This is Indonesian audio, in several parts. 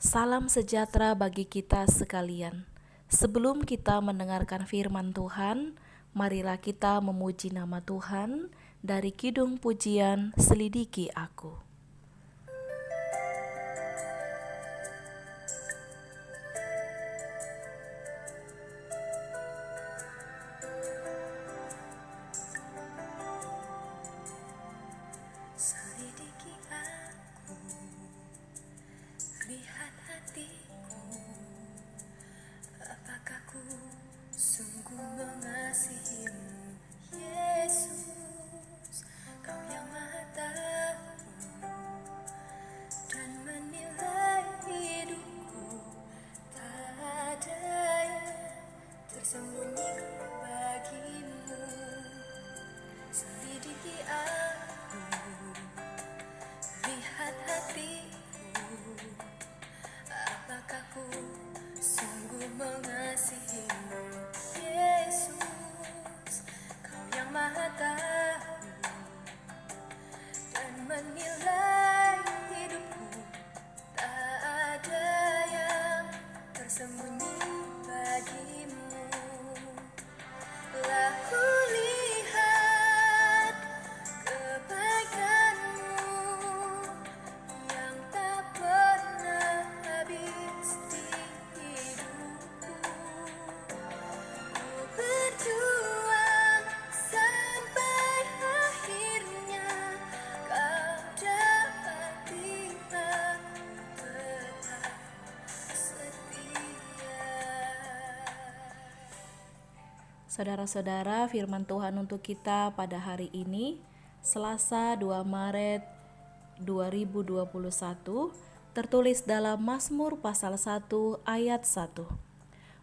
Salam sejahtera bagi kita sekalian. Sebelum kita mendengarkan firman Tuhan, marilah kita memuji nama Tuhan dari Kidung Pujian Selidiki Aku. Selidiki aku, lihat hatiku, apakah ku sungguh mengasihimu, Yesus. Kau yang Maha Tahu dan menilai hidupku, tak ada yang tersembunyi bagimu. Selidiki aku, lihat hatiku, apakah ku sungguh mengasihimu, Yesus. Kau yang Maha Tahu dan menilai hidupku, tak ada yang tersembunyi bagimu. Lah ku lihat kebaikanmu yang tak pernah habis di hidupku. Ku berjuang sampai akhirnya, kau dapati aku tetap setia. Saudara-saudara, firman Tuhan untuk kita pada hari ini, Selasa 2 Maret 2021, tertulis dalam Mazmur pasal 1 ayat 1.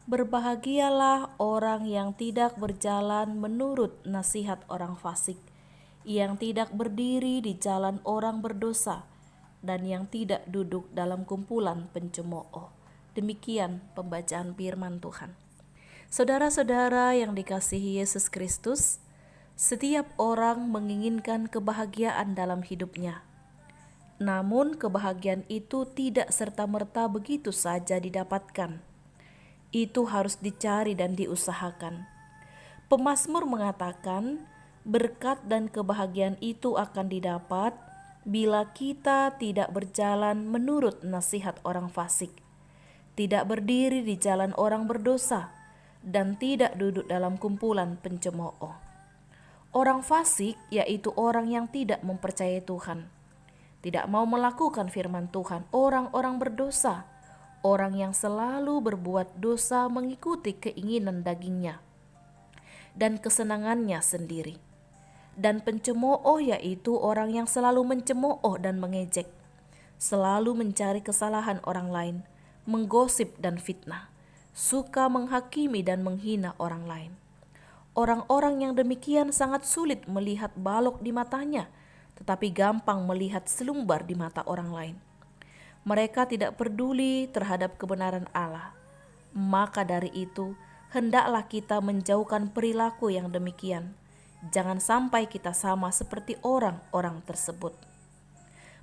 Berbahagialah orang yang tidak berjalan menurut nasihat orang fasik, yang tidak berdiri di jalan orang berdosa, dan yang tidak duduk dalam kumpulan pencemooh. Demikian pembacaan firman Tuhan. Saudara-saudara yang dikasihi Yesus Kristus, setiap orang menginginkan kebahagiaan dalam hidupnya. Namun kebahagiaan itu tidak serta-merta begitu saja didapatkan. Itu harus dicari dan diusahakan. Pemazmur mengatakan, berkat dan kebahagiaan itu akan didapat bila kita tidak berjalan menurut nasihat orang fasik, tidak berdiri di jalan orang berdosa, dan tidak duduk dalam kumpulan pencemooh. Orang fasik yaitu orang yang tidak mempercayai Tuhan, tidak mau melakukan firman Tuhan. Orang-orang berdosa, orang yang selalu berbuat dosa mengikuti keinginan dagingnya dan kesenangannya sendiri. Dan pencemooh yaitu orang yang selalu mencemooh dan mengejek, selalu mencari kesalahan orang lain, menggosip dan fitnah, suka menghakimi dan menghina orang lain. Orang-orang yang demikian sangat sulit melihat balok di matanya, tetapi gampang melihat selumbar di mata orang lain. Mereka tidak peduli terhadap kebenaran Allah. Maka dari itu, hendaklah kita menjauhkan perilaku yang demikian. Jangan sampai kita sama seperti orang-orang tersebut.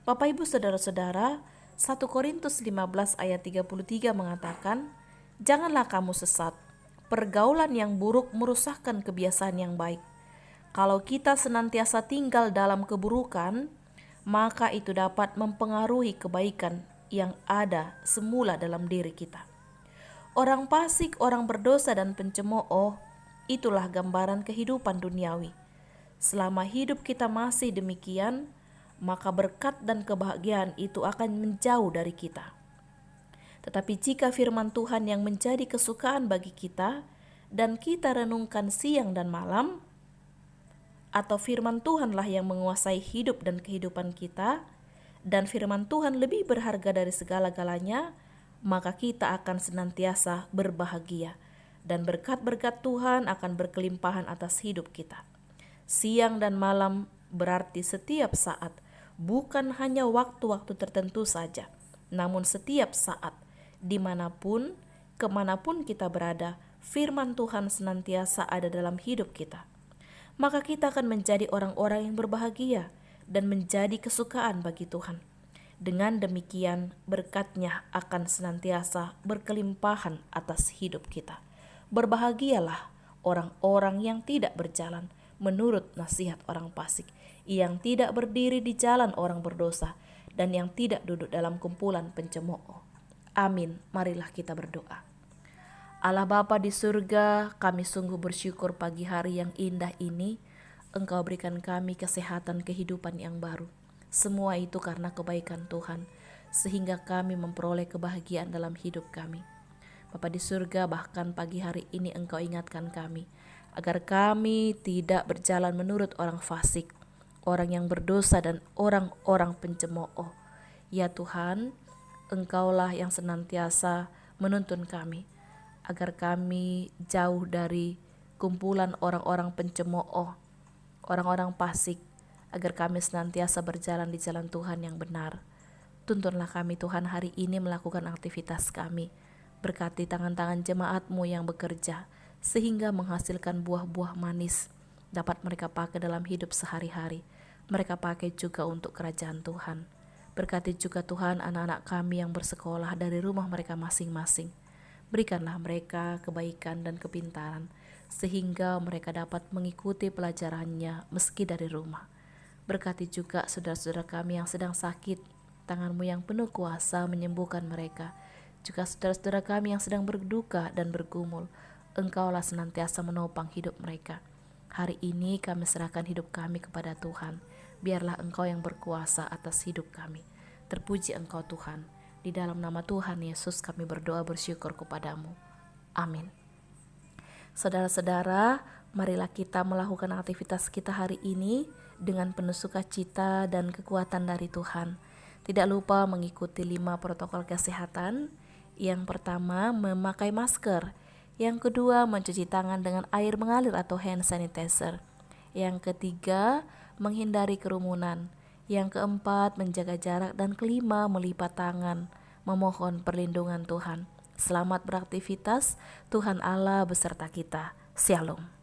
Bapak Ibu Saudara-saudara, 1 Korintus 15 ayat 33 mengatakan, janganlah kamu sesat. Pergaulan yang buruk merusakkan kebiasaan yang baik. Kalau kita senantiasa tinggal dalam keburukan, maka itu dapat mempengaruhi kebaikan yang ada semula dalam diri kita. Orang fasik, orang berdosa dan pencemooh, itulah gambaran kehidupan duniawi. Selama hidup kita masih demikian, maka berkat dan kebahagiaan itu akan menjauh dari kita. Tetapi jika firman Tuhan yang menjadi kesukaan bagi kita dan kita renungkan siang dan malam, atau firman Tuhanlah yang menguasai hidup dan kehidupan kita, dan firman Tuhan lebih berharga dari segala-galanya, maka kita akan senantiasa berbahagia dan berkat-berkat Tuhan akan berkelimpahan atas hidup kita. Siang dan malam berarti setiap saat, bukan hanya waktu-waktu tertentu saja, namun setiap saat, dimanapun, kemanapun kita berada, firman Tuhan senantiasa ada dalam hidup kita. Maka kita akan menjadi orang-orang yang berbahagia dan menjadi kesukaan bagi Tuhan. Dengan demikian, berkat-Nya akan senantiasa berkelimpahan atas hidup kita. Berbahagialah orang-orang yang tidak berjalan menurut nasihat orang fasik, yang tidak berdiri di jalan orang berdosa, dan yang tidak duduk dalam kumpulan pencemooh. Amin. Marilah kita berdoa. Allah Bapa di surga, kami sungguh bersyukur pagi hari yang indah ini. Engkau berikan kami kesehatan kehidupan yang baru. Semua itu karena kebaikan Tuhan, sehingga kami memperoleh kebahagiaan dalam hidup kami. Bapa di surga, bahkan pagi hari ini Engkau ingatkan kami, agar kami tidak berjalan menurut orang fasik, orang yang berdosa dan orang-orang pencemooh. Ya Tuhan, Engkaulah yang senantiasa menuntun kami, agar kami jauh dari kumpulan orang-orang pencemooh, orang-orang fasik, agar kami senantiasa berjalan di jalan Tuhan yang benar. Tuntunlah kami Tuhan hari ini melakukan aktivitas kami. Berkati tangan-tangan jemaat-Mu yang bekerja, sehingga menghasilkan buah-buah manis dapat mereka pakai dalam hidup sehari-hari. Mereka pakai juga untuk kerajaan Tuhan. Berkati juga Tuhan anak-anak kami yang bersekolah dari rumah mereka masing-masing. Berikanlah mereka kebaikan dan kepintaran, sehingga mereka dapat mengikuti pelajarannya meski dari rumah. Berkati juga saudara-saudara kami yang sedang sakit, tangan-Mu yang penuh kuasa menyembuhkan mereka. Juga saudara-saudara kami yang sedang berduka dan bergumul, Engkaulah senantiasa menopang hidup mereka. Hari ini kami serahkan hidup kami kepada Tuhan. Biarlah Engkau yang berkuasa atas hidup kami. Terpuji Engkau Tuhan. Di dalam nama Tuhan Yesus kami berdoa bersyukur kepadamu. Amin. Saudara-saudara, marilah kita melakukan aktivitas kita hari ini dengan penuh sukacita dan kekuatan dari Tuhan. Tidak lupa mengikuti 5 protokol kesehatan. Yang pertama, memakai masker. Yang kedua, mencuci tangan dengan air mengalir atau hand sanitizer. Yang ketiga, menghindari kerumunan. Yang keempat, menjaga jarak. Dan kelima, melipat tangan, memohon perlindungan Tuhan. Selamat beraktivitas, Tuhan Allah beserta kita. Shalom.